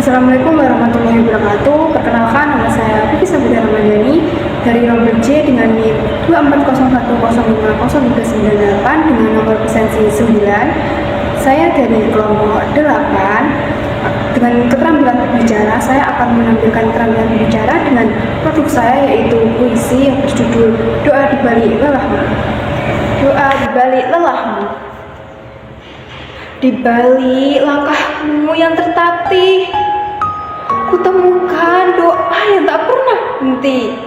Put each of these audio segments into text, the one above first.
Assalamualaikum warahmatullahi wabarakatuh. Perkenalkan, nama saya Vicky Sabida Ramadhani dari nomor J dengan NIM 240105098 dengan nomor presensi 9. Saya dari kelompok 8. Dengan keterampilan berbicara, saya akan menampilkan keterampilan berbicara dengan produk saya, yaitu puisi yang berjudul Doa di Balik Lelahmu. Doa di balik lelahmu. Di balik langkahmu yang tertatih, kutemukan doa yang tak pernah henti.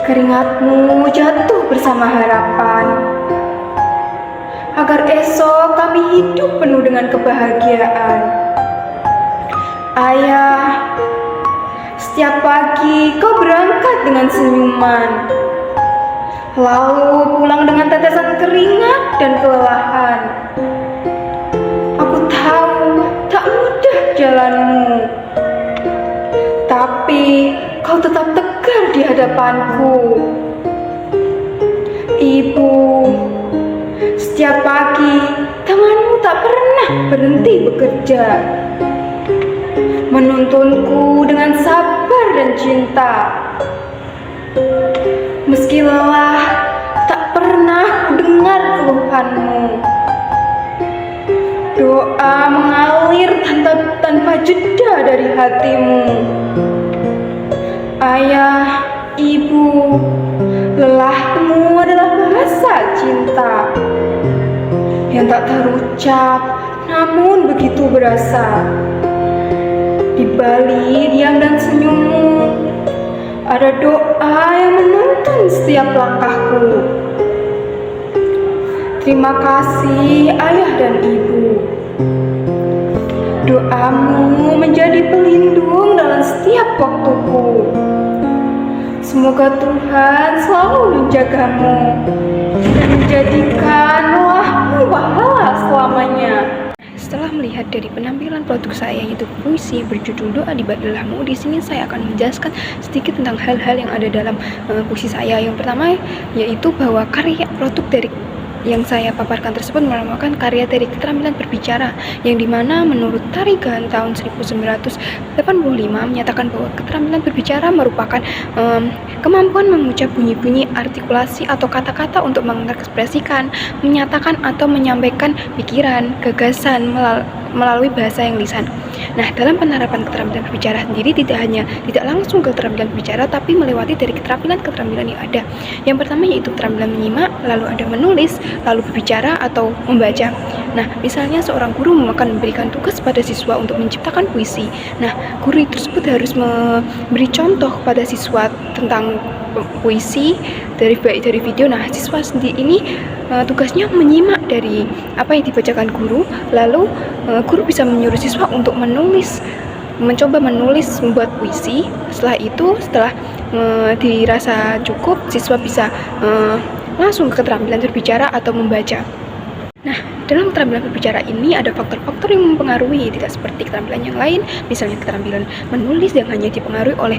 Keringatmu jatuh bersama harapan, agar esok kami hidup penuh dengan kebahagiaan. Ayah, setiap pagi kau berangkat dengan senyuman, lalu pulang dengan tetesan keringat dan kelelahan. Aku tahu tak mudah jalanmu, tapi kau tetap tegar di hadapanku. Ibu, setiap pagi tanganmu tak pernah berhenti bekerja, menuntunku dengan sabar dan cinta. Meski lelah, tak pernah ku dengar keluhanmu. Doa mengalir tanpa jeda dari hatimu. Ayah, ibu, lelahmu adalah bahasa cinta yang tak terucap, namun begitu berasa. Di balik diam dan senyummu, ada doa yang menuntun setiap langkahku. Terima kasih ayah dan ibu. Doamu menjadi pelindung dalam setiap waktuku. Semoga Tuhan selalu menjagamu dan menjadikan lelahmu pahala selamanya. Setelah melihat dari penampilan produk saya, yaitu puisi berjudul Doa di Balik Lelahmu, di sini saya akan menjelaskan sedikit tentang hal-hal yang ada dalam puisi saya. Yang pertama yaitu bahwa karya produk dari yang saya paparkan tersebut merupakan karya dari keterampilan berbicara, yang dimana menurut Tarigan tahun 1985 menyatakan bahwa keterampilan berbicara merupakan kemampuan mengucap bunyi-bunyi, artikulasi atau kata-kata untuk mengekspresikan, menyatakan atau menyampaikan pikiran, gagasan melalui bahasa yang lisan. Nah, dalam penerapan keterampilan berbicara sendiri tidak langsung ke keterampilan berbicara, tapi melewati dari keterampilan yang ada. Yang pertama yaitu keterampilan menyimak, lalu ada menulis, lalu berbicara atau membaca. Nah, misalnya seorang guru akan memberikan tugas pada siswa untuk menciptakan puisi. Nah, guru tersebut harus memberi contoh pada siswa tentang puisi dari video. Nah, siswa sendiri ini tugasnya menyimak dari apa yang dibacakan guru, lalu guru bisa menyuruh siswa untuk mencoba menulis, membuat puisi. Setelah dirasa cukup, siswa bisa langsung ke keterampilan berbicara atau membaca. Nah, dalam keterampilan berbicara ini ada faktor-faktor yang mempengaruhi, tidak seperti keterampilan yang lain. Misalnya keterampilan menulis yang hanya dipengaruhi oleh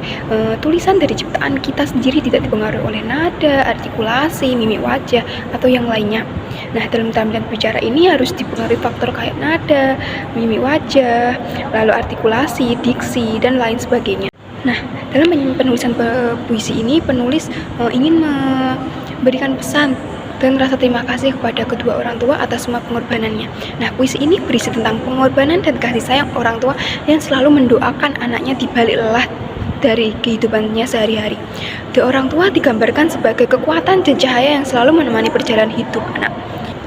tulisan dari ciptaan kita sendiri, tidak dipengaruhi oleh nada, artikulasi, mimik wajah, atau yang lainnya. Nah, dalam keterampilan berbicara ini harus dipengaruhi faktor kayak nada, mimik wajah, lalu artikulasi, diksi, dan lain sebagainya. Nah, dalam penulisan puisi ini, penulis ingin memberikan pesan dan rasa terima kasih kepada kedua orang tua atas semua pengorbanannya. Nah, puisi ini berisi tentang pengorbanan dan kasih sayang orang tua yang selalu mendoakan anaknya di balik lelah dari kehidupannya sehari-hari. Kedua orang tua digambarkan sebagai kekuatan dan cahaya yang selalu menemani perjalanan hidup anak.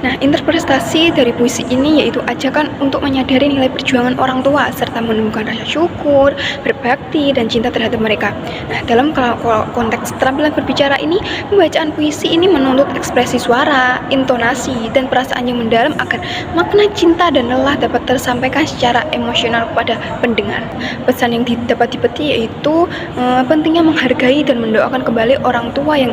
Nah, interpretasi dari puisi ini yaitu ajakan untuk menyadari nilai perjuangan orang tua serta menemukan rasa syukur, berbakti, dan cinta terhadap mereka. Nah, dalam konteks keterampilan berbicara ini, pembacaan puisi ini menuntut ekspresi suara, intonasi, dan perasaan yang mendalam agar makna cinta dan lelah dapat tersampaikan secara emosional kepada pendengar. Pesan yang dapat dipetik yaitu pentingnya menghargai dan mendoakan kembali orang tua yang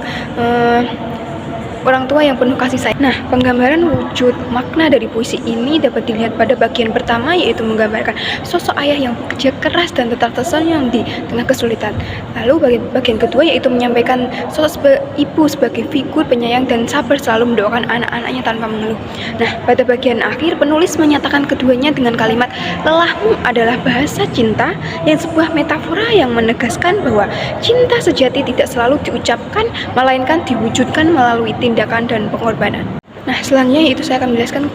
orang tua yang penuh kasih sayang. Nah, penggambaran wujud makna dari puisi ini dapat dilihat pada bagian pertama, yaitu menggambarkan sosok ayah yang bekerja keras dan tetap tersenyum di tengah kesulitan. Lalu bagian kedua yaitu menyampaikan sosok ibu sebagai figur penyayang dan sabar selalu mendoakan anak-anaknya tanpa mengeluh. Nah, pada bagian akhir penulis menyatakan keduanya dengan kalimat lelahmu adalah bahasa cinta, yang sebuah metafora yang menegaskan bahwa cinta sejati tidak selalu diucapkan melainkan diwujudkan melalui tindakan dan pengorbanan. Nah, selanjutnya itu saya akan menjelaskan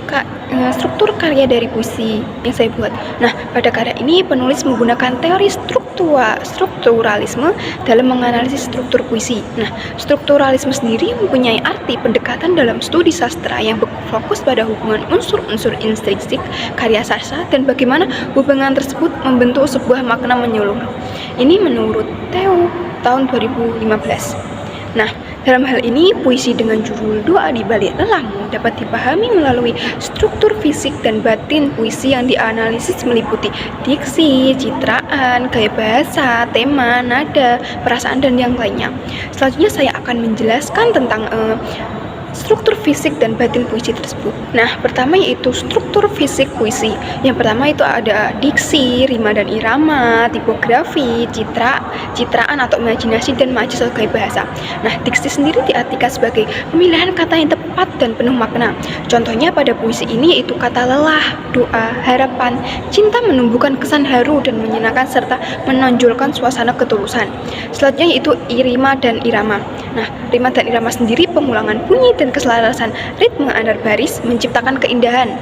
struktur karya dari puisi yang saya buat. Nah, pada karya ini penulis menggunakan teori strukturalisme dalam menganalisis struktur puisi. Nah, strukturalisme sendiri mempunyai arti pendekatan dalam studi sastra yang berfokus pada hubungan unsur-unsur intrinsik karya sastra dan bagaimana hubungan tersebut membentuk sebuah makna menyeluruh. Ini menurut Theo tahun 2015. Nah, dalam hal ini, puisi dengan judul Doa di Balik Lelahmu dapat dipahami melalui struktur fisik dan batin puisi yang dianalisis meliputi diksi, citraan, gaya bahasa, tema, nada, perasaan, dan yang lainnya. Selanjutnya saya akan menjelaskan tentang struktur fisik dan batin puisi tersebut. Nah, pertama yaitu struktur fisik puisi. Yang pertama itu ada diksi, rima dan irama, tipografi, citraan atau imajinasi, dan majas atau gaya bahasa. Nah, diksi sendiri diartikan sebagai pemilihan kata yang tepat dan penuh makna. Contohnya pada puisi ini yaitu kata lelah, doa, harapan, cinta menumbuhkan kesan haru dan menyenangkan serta menonjolkan suasana ketulusan. Selanjutnya yaitu rima dan irama. Nah, rima dan irama sendiri pengulangan bunyi dan keselarasan ritme antar baris menciptakan keindahan.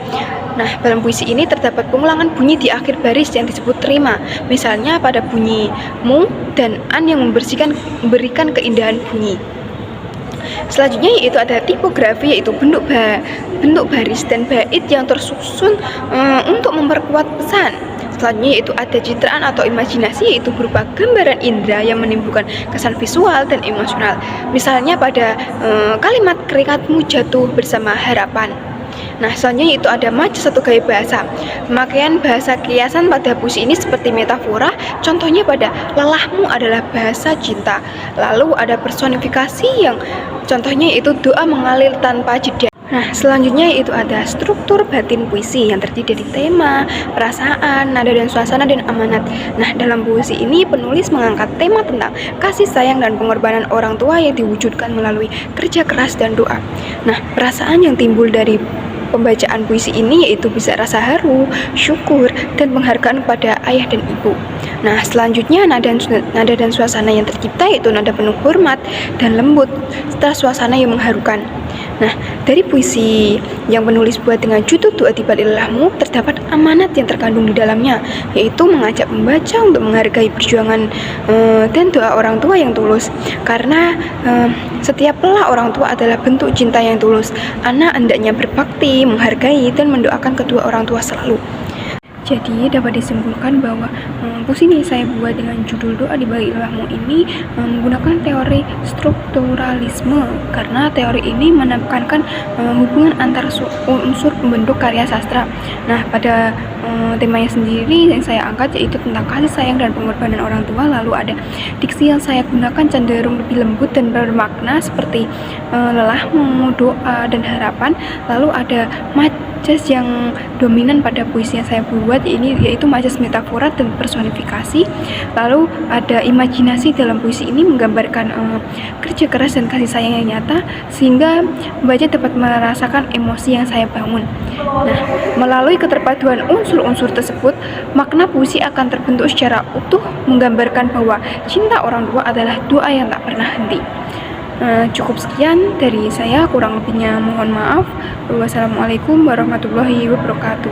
Nah, dalam puisi ini terdapat pengulangan bunyi di akhir baris yang disebut rima. Misalnya pada bunyi mu dan an yang memberikan keindahan bunyi. Selanjutnya yaitu ada tipografi, yaitu bentuk baris dan bait yang tersusun untuk memperkuat pesan. Selanjutnya yaitu ada citraan atau imajinasi, yaitu berupa gambaran indera yang menimbulkan kesan visual dan emosional. Misalnya pada kalimat keringatmu jatuh bersama harapan. Nah, selanjutnya itu ada majas atau gaya bahasa. Pemakaian bahasa kiasan pada puisi ini seperti metafora, contohnya pada lelahmu adalah bahasa cinta. Lalu ada personifikasi yang contohnya itu doa mengalir tanpa jeda. Nah, selanjutnya itu ada struktur batin puisi yang terdiri dari tema, perasaan, nada dan suasana, dan amanat. Nah, dalam puisi ini penulis mengangkat tema tentang kasih sayang dan pengorbanan orang tua yang diwujudkan melalui kerja keras dan doa. Nah, perasaan yang timbul dari pembacaan puisi ini yaitu bisa rasa haru, syukur, dan penghargaan pada ayah dan ibu. Nah, selanjutnya nada dan suasana yang tercipta yaitu nada penuh hormat dan lembut serta suasana yang mengharukan. Nah, dari puisi yang penulis buat dengan judul Doa di Balik Lelahmu terdapat amanat yang terkandung di dalamnya, yaitu mengajak pembaca untuk menghargai perjuangan dan doa orang tua yang tulus. Karena setiap lelah orang tua adalah bentuk cinta yang tulus. Anak hendaknya berbakti, menghargai, dan mendoakan kedua orang tua selalu. Jadi dapat disimpulkan bahwa puisi ini saya buat dengan judul Doa di Balik Lelahmu ini menggunakan teori strukturalisme, karena teori ini menekankan hubungan antar unsur pembentuk karya sastra. Nah, pada temanya sendiri yang saya angkat yaitu tentang kasih sayang dan pengorbanan orang tua. Lalu ada diksi yang saya gunakan cenderung lebih lembut dan bermakna seperti lelahmu, doa, dan harapan. Lalu ada majas yang dominan pada puisi yang saya buat ini yaitu majas metafora dan personifikasi. Lalu ada imajinasi dalam puisi ini menggambarkan kerja keras dan kasih sayang yang nyata sehingga pembaca dapat merasakan emosi yang saya bangun. Nah, melalui keterpaduan unsur-unsur tersebut, makna puisi akan terbentuk secara utuh menggambarkan bahwa cinta orang tua adalah doa yang tak pernah henti. Cukup sekian dari saya, kurang lebihnya mohon maaf. Wassalamualaikum warahmatullahi wabarakatuh.